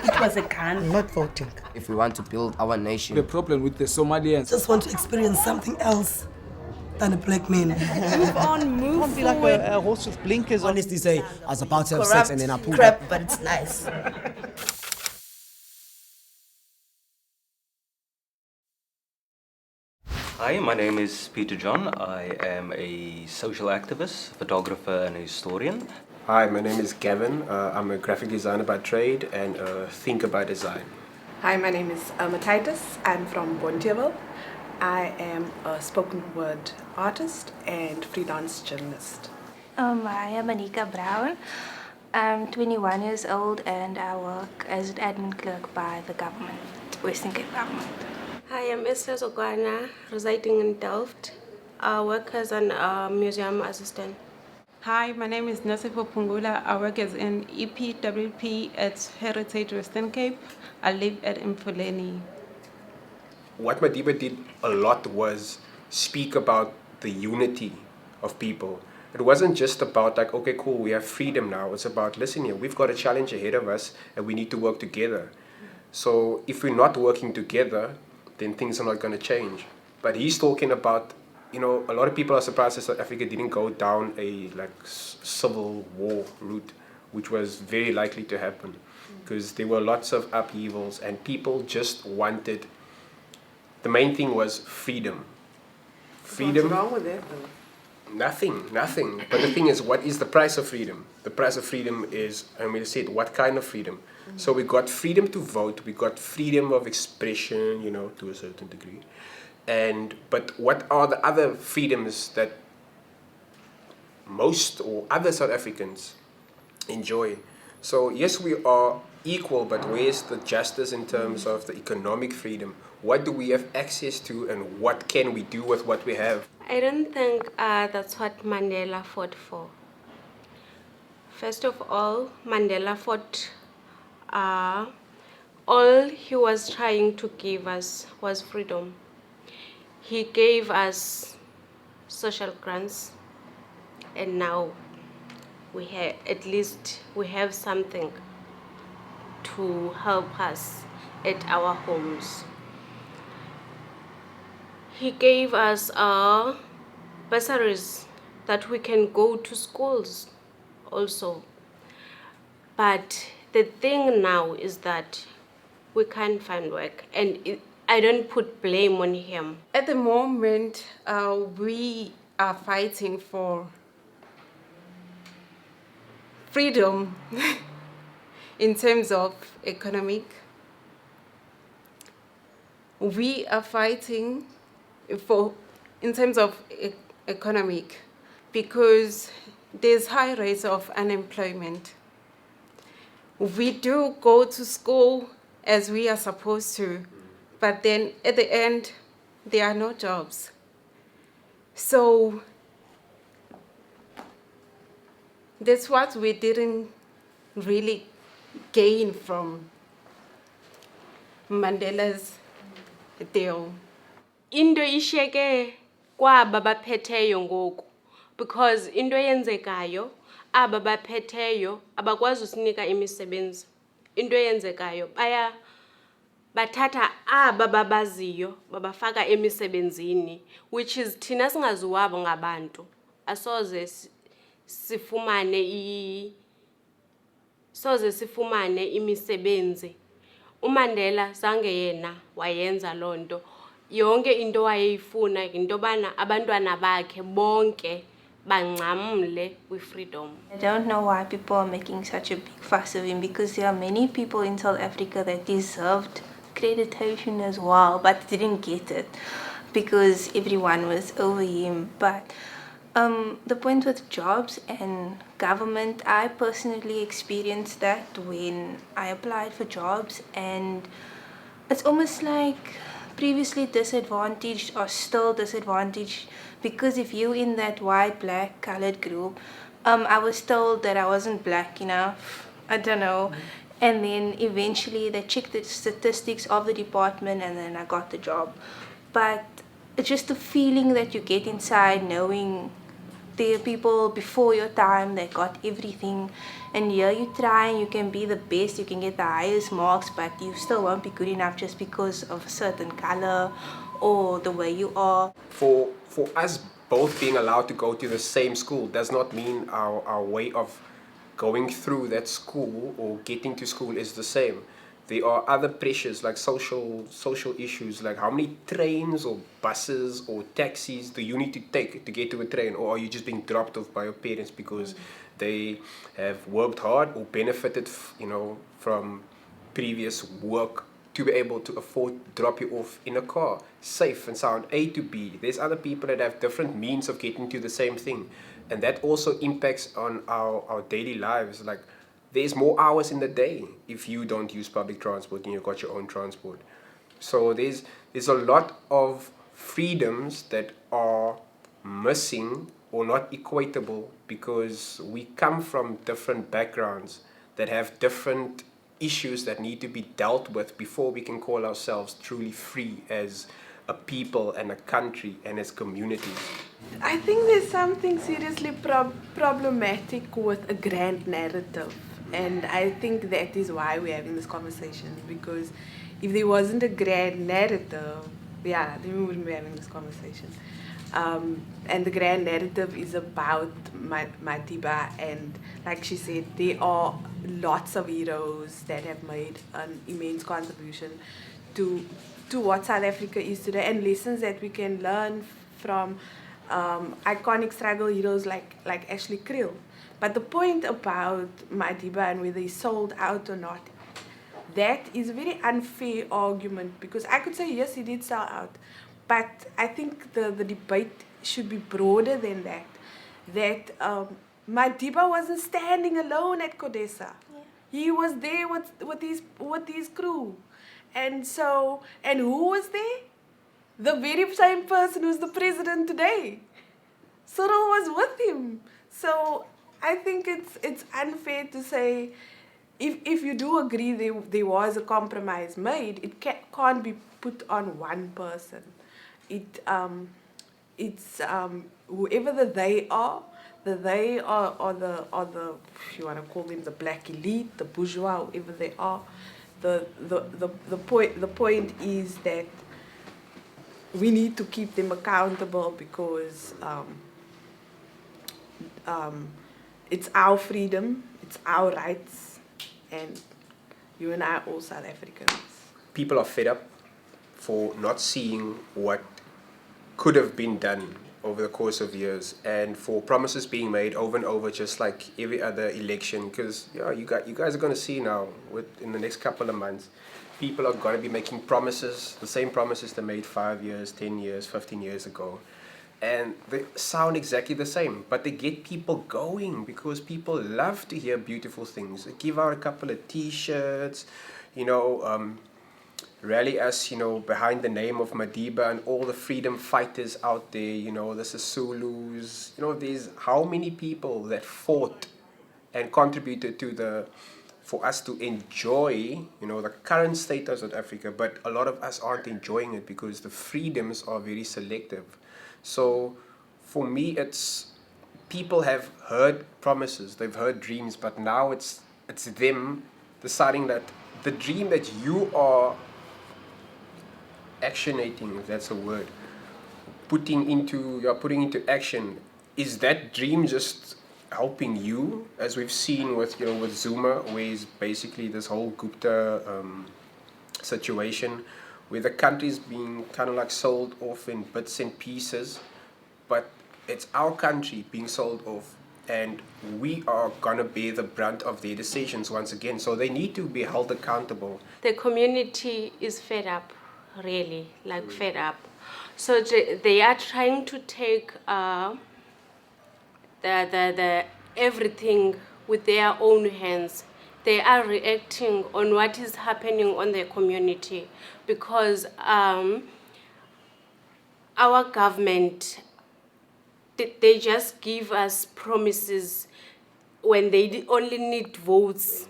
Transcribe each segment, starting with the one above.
It was a gun. I'm not voting. If we want to build our nation. The problem with the Somalians. Just want to experience something else than a black man. Move on, move Can't be like forward. a horse with blinkers on. Honestly say, I was about to have Corrupt sex and then I pulled crap, up. but it's nice. Hi, my name is Peter John. I am a social activist, photographer and a historian. Hi, my name is Gavin. I'm a graphic designer by trade and a thinker by design. Hi, my name is Lrma Titus. I'm from Bonteheuwel. I am a spoken word artist and freelance journalist. I am Aneeqah Brown. I'm 21 years old and I work as an admin clerk by the government, Western Cape government. Hi, I'm Esther Zokwana, residing in Delft. I work as a museum assistant. Hi, my name is Nasipo Pungula. I work as an EPWP at Heritage Western Cape. I live at Mfuleni. What Madiba did a lot was speak about the unity of people. It wasn't just about like, okay, cool, we have freedom now. It's about, listen here, we've got a challenge ahead of us and we need to work together. So if we're not working together, then things are not going to change. But he's talking about, you know, a lot of people are surprised that South Africa didn't go down a civil war route, which was very likely to happen because there were lots of upheavals and people just wanted, the main thing was freedom. Freedom. What's wrong with that though? Nothing. But the thing is, what is the price of freedom? The price of freedom is, I'm going to say it, what kind of freedom? So we got freedom to vote, we got freedom of expression, you know, to a certain degree. But what are the other freedoms that most or other South Africans enjoy? So yes, we are equal, but where's the justice in terms of the economic freedom? What do we have access to and what can we do with what we have? I don't think that's what Mandela fought for. First of all, Mandela fought, all he was trying to give us was freedom. He gave us social grants, and now at least we have something to help us at our homes. He gave us bursaries that we can go to schools also. But the thing now is that we can't find work, and I don't put blame on him. At the moment, we are fighting for freedom in terms of economic. We are fighting in terms of economic because there's high rates of unemployment. We do go to school as we are supposed to, but then at the end, there are no jobs. So that's what we didn't really gain from Mandela's deal. Into ishiyeke kwaba baphetheyo ngoku, because into eyenzekayo aba baphetheyo abakwazi usinika imisebenzi. Into eyenzekayo bathatha aba babaziyo babafaka emisebenzini, which is thina singaziwabo ngabantu asoze sifumane imisebenzi. uMandela zange yena wayenza lonto. Yonke into wayeyifuna into bana abantwana bakhe bonke bangcamle with freedom. I don't know why people are making such a big fuss of him, because there are many people in South Africa that deserved accreditation as well, but didn't get it because everyone was over him. But the point with jobs and government, I personally experienced that when I applied for jobs, and it's almost like previously disadvantaged or still disadvantaged, because if you're in that white, black, colored group, I was told that I wasn't black enough, I don't know, and then eventually they checked the statistics of the department and then I got the job. But it's just the feeling that you get inside knowing There are people before your time that got everything, and here you try and you can be the best, you can get the highest marks, but you still won't be good enough just because of a certain color or the way you are. For us both being allowed to go to the same school does not mean our way of going through that school or getting to school is the same. There are other pressures like social issues, like how many trains or buses or taxis do you need to take to get to a train, or are you just being dropped off by your parents because they have worked hard or benefited, from previous work to be able to afford to drop you off in a car, safe and sound, A to B. There's other people that have different means of getting to the same thing, and that also impacts on our daily lives. Like, there's more hours in the day if you don't use public transport and you've got your own transport. So there's a lot of freedoms that are missing or not equitable because we come from different backgrounds that have different issues that need to be dealt with before we can call ourselves truly free as a people and a country and as communities. I think there's something seriously problematic with a grand narrative. And I think that is why we're having this conversation, because if there wasn't a grand narrative, then we wouldn't be having this conversation. And the grand narrative is about Madiba, and like she said, there are lots of heroes that have made an immense contribution to what South Africa is today, and lessons that we can learn from iconic struggle heroes like Ashley Cyril. But the point about Madiba and whether he sold out or not, that is a very unfair argument, because I could say yes, he did sell out, but I think the debate should be broader than that. That Madiba wasn't standing alone at CODESA. Yeah. He was there with his crew, and who was there? The very same person who's the president today. Cyril was with him. So I think it's unfair to say, if you do agree there was a compromise made, it can't be put on one person. It's whoever they are, or the, if you want to call them the black elite, the bourgeois, whoever they are. The point is that we need to keep them accountable, because it's our freedom, it's our rights, and you and I are all South Africans. People are fed up for not seeing what could have been done over the course of years, and for promises being made over and over, just like every other election. Because you guys are going to see now, in the next couple of months, people are going to be making promises, the same promises they made 5 years, 10 years, 15 years ago. And they sound exactly the same, but they get people going because people love to hear beautiful things. They give out a couple of T-shirts, rally us, behind the name of Madiba and all the freedom fighters out there, the Sisulus. There's how many people that fought and contributed for us to enjoy, the current state of South Africa, but a lot of us aren't enjoying it because the freedoms are very selective. So for me, it's people have heard promises, they've heard dreams, but now it's them deciding that the dream that you are actionating, if that's a word, putting into action, is that dream just helping you, as we've seen with Zuma, where is basically this whole Gupta situation, where the country's being kind of like sold off in bits and pieces, but it's our country being sold off, and we are gonna bear the brunt of their decisions once again. So they need to be held accountable. The community is fed up, really, fed up. So they are trying to take the everything with their own hands. They are reacting on what is happening on the community, because our government, they just give us promises when they only need votes.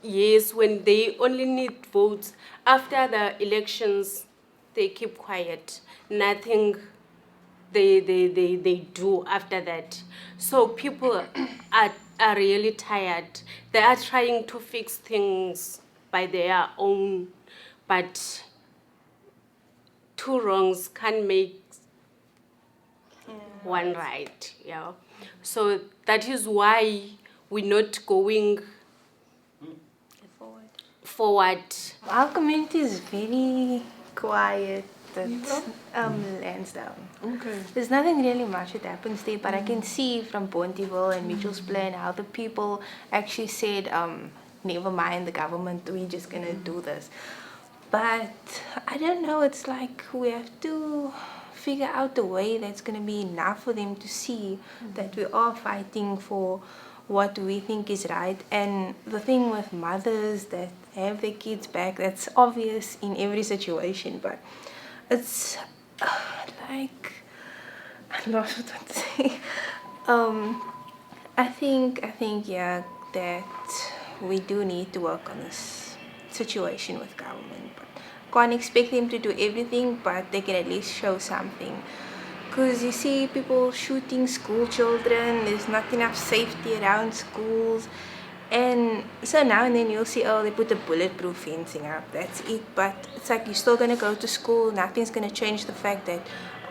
Yes, when they only need votes. After the elections, they keep quiet. Nothing they do after that. So people are really tired. They are trying to fix things by their own, but two wrongs can't make one right. Yeah. So that is why we're not going forward. Our community is very quiet. That lands down. Okay. There's nothing really much that happens there, but I can see from Bonteville and Mitchell's Plan how the people actually said, never mind the government, we're just gonna do this. But I don't know, it's like we have to figure out a way that's gonna be enough for them to see that we are fighting for what we think is right. And the thing with mothers that have their kids back, that's obvious in every situation, but it's like, I lost what to say. I think, yeah, that we do need to work on this situation with government. But can't expect them to do everything, but they can at least show something. Because you see people shooting school children, there's not enough safety around schools. And so now and then you'll see, oh, they put a bulletproof fencing up, that's it. But it's like you're still going to go to school, nothing's going to change the fact that,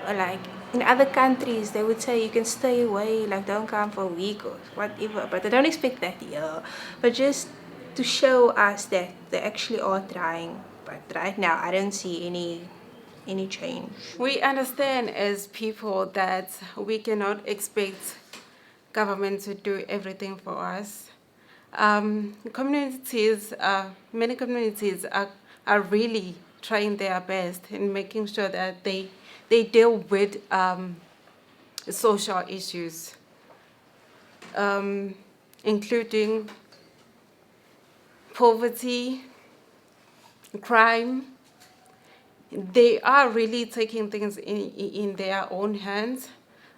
like, in other countries, they would say you can stay away, like, don't come for a week or whatever. But I don't expect that here. But just to show us that they actually are trying. But right now, I don't see any change. We understand as people that we cannot expect government to do everything for us. Communities, many communities are really trying their best in making sure that they deal with social issues, including poverty, crime. They are really taking things in their own hands.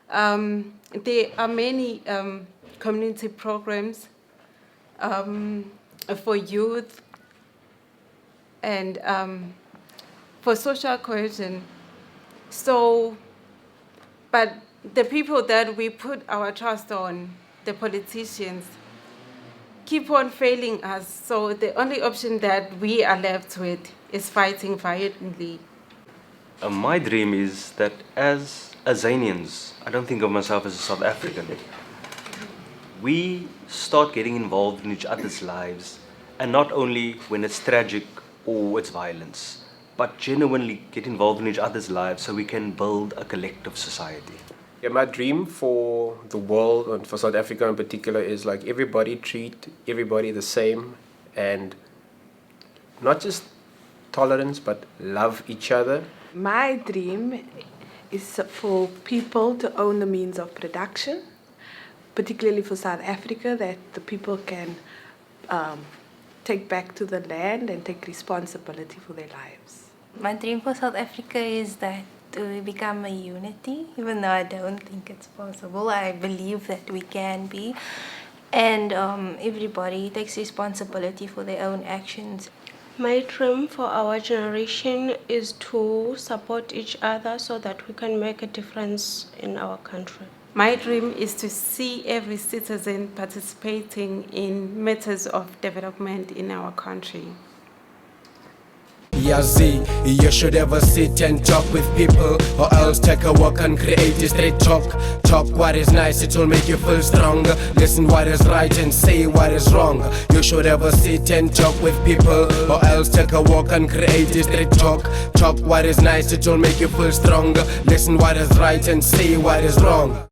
There are many community programs for youth and for social cohesion. So, but the people that we put our trust on, the politicians, keep on failing us. So the only option that we are left with is fighting violently. My dream is that as Azanians, I don't think of myself as a South African, we start getting involved in each other's lives, and not only when it's tragic or it's violence, but genuinely get involved in each other's lives so we can build a collective society. Yeah, my dream for the world and for South Africa in particular is like everybody treat everybody the same, and not just tolerance but love each other. My dream is for people to own the means of production, particularly for South Africa, that the people can take back to the land and take responsibility for their lives. My dream for South Africa is that we become a unity, even though I don't think it's possible. I believe that we can be. And everybody takes responsibility for their own actions. My dream for our generation is to support each other so that we can make a difference in our country. My dream is to see every citizen participating in matters of development in our country. Yazi, you should ever sit and talk with people, or else take a walk and create a straight talk. Talk what is nice, it will make you feel stronger. Listen what is right and say what is wrong. You should ever sit and talk with people, or else take a walk and create a straight talk. Talk what is nice, it will make you feel stronger. Listen what is right and say what is wrong.